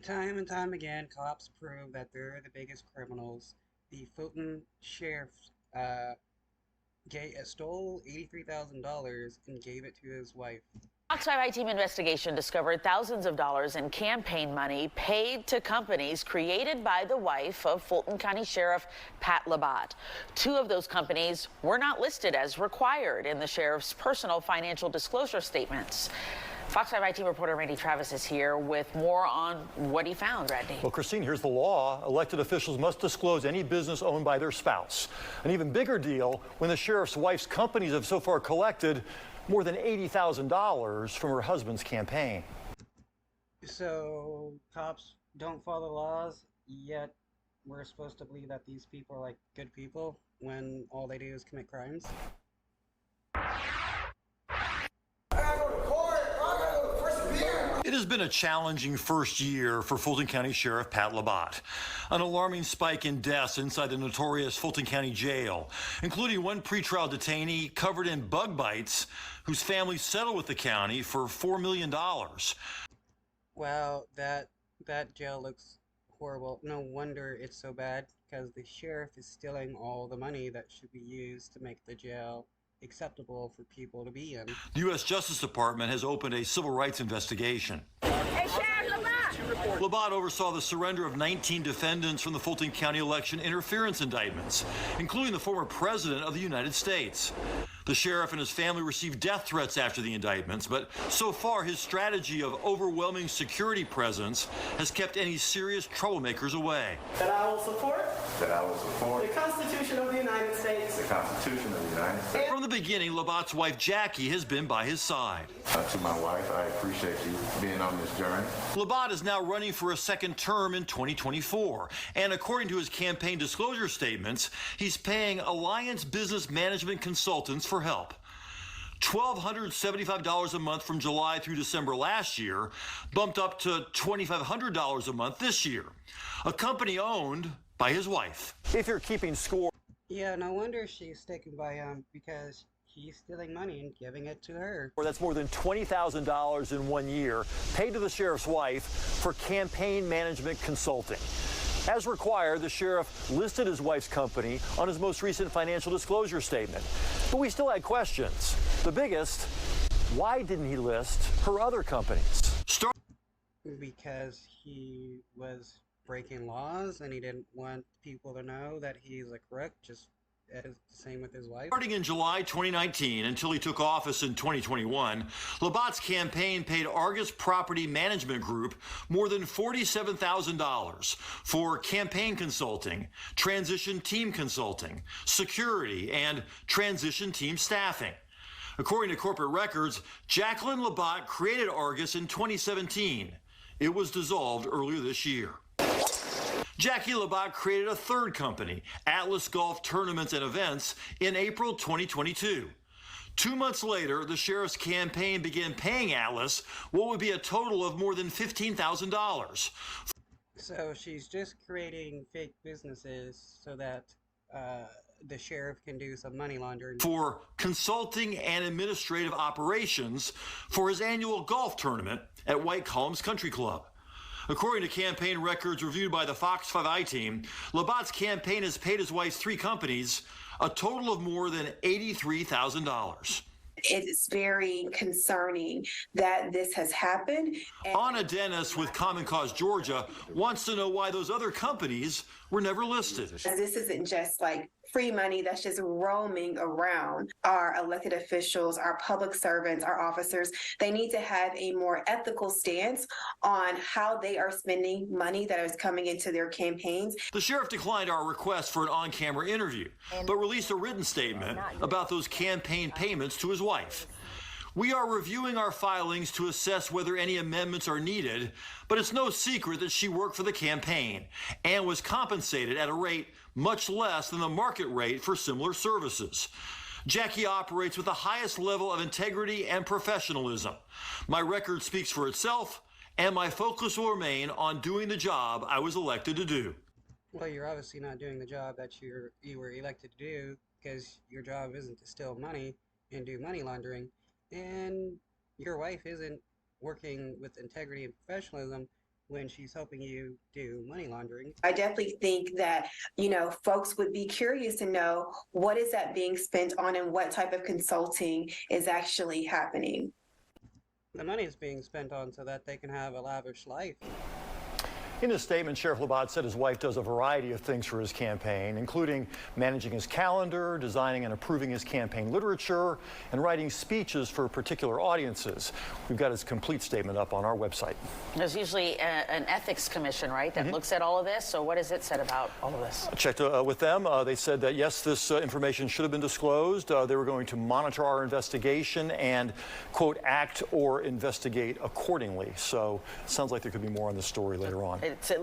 Time and time again, cops prove that they're the biggest criminals. The Fulton sheriff uh, stole $83,000 and gave it to his wife. Fox 5 I-Team investigation discovered thousands of dollars in campaign money paid to companies created by the wife of Fulton County Sheriff Pat Labat. Two of those companies were not listed as required in the sheriff's personal financial disclosure statements. Fox 5 I-Team reporter Randy Travis is here with more on what he found, Randy. Well, Christine, here's the law. Elected officials must disclose any business owned by their spouse. An even bigger deal when the sheriff's wife's companies have so far collected more than $80,000 from her husband's campaign. So, cops don't follow laws, yet we're supposed to believe that these people are like good people when all they do is commit crimes? It has been a challenging first year for Fulton County Sheriff Pat Labat. An alarming spike in deaths inside the notorious Fulton County Jail, including one pretrial detainee covered in bug bites whose family settled with the county for $4 million. Wow, that jail looks horrible. No wonder it's so bad, because the sheriff is stealing all the money that should be used to make the jail acceptable for people to be in. The U.S. Justice Department has opened a civil rights investigation. Hey, Sheriff Labat! Labat oversaw the surrender of 19 defendants from the Fulton County election interference indictments, including the former president of the United States. The sheriff and his family received death threats after the indictments, but so far his strategy of overwhelming security presence has kept any serious troublemakers away. That I will support. That I will support. The Constitution of the United States. The Constitution of the United States. From the beginning, Labat's wife Jackie has been by his side. To my wife, I appreciate you being on this journey. Labat is now running for a second term in 2024, and according to his campaign disclosure statements, he's paying Alliance Business Management Consultants for help. $1,275 a month from July through December last year, bumped up to $2,500 a month this year. A company owned by his wife. If you're keeping score. Yeah, no wonder she's sticking by him, because he's stealing money and giving it to her. That's more than $20,000 in 1 year paid to the sheriff's wife for campaign management consulting. As required, the sheriff listed his wife's company on his most recent financial disclosure statement. But we still had questions. The biggest, why didn't he list her other companies? Because he was breaking laws and he didn't want people to know that he's a crook, just as the same with his wife. Starting in July 2019 until he took office in 2021, Labat's campaign paid Argus Property Management Group more than $47,000 for campaign consulting, transition team consulting, security, and transition team staffing. According to corporate records, Jacqueline Labat created Argus in 2017. It was dissolved earlier this year. Jackie Labat created a third company, Atlas Golf Tournaments and Events, in April 2022. 2 months later, the sheriff's campaign began paying Atlas what would be a total of more than $15,000. So she's just creating fake businesses so that the sheriff can do some money laundering. For consulting and administrative operations for his annual golf tournament at White Columns Country Club. According to campaign records reviewed by the Fox 5 I-Team, Labat's campaign has paid his wife's three companies a total of more than $83,000. It is very concerning that this has happened. Anna Dennis with Common Cause Georgia wants to know why those other companies were never listed. This isn't just like free money that's just roaming around. Our elected officials, our public servants, our officers, they need to have a more ethical stance on how they are spending money that is coming into their campaigns. The sheriff declined our request for an on-camera interview, but released a written statement about those campaign payments to his wife. We are reviewing our filings to assess whether any amendments are needed, but it's no secret that she worked for the campaign and was compensated at a rate much less than the market rate for similar services. Jackie operates with the highest level of integrity and professionalism. My record speaks for itself, and my focus will remain on doing the job I was elected to do. Well, you're obviously not doing the job that you were elected to do, because your job isn't to steal money and do money laundering. And your wife isn't working with integrity and professionalism when she's helping you do money laundering. I definitely think that, folks would be curious to know what is that being spent on and what type of consulting is actually happening. The money is being spent on so that they can have a lavish life. In his statement, Sheriff Labat said his wife does a variety of things for his campaign, including managing his calendar, designing and approving his campaign literature, and writing speeches for particular audiences. We've got his complete statement up on our website. There's usually an ethics commission, right, that looks at all of this. So what has it said about all of this? I checked with them. They said that, yes, this information should have been disclosed. They were going to monitor our investigation and, quote, act or investigate accordingly. So it sounds like there could be more on this story later on. It's at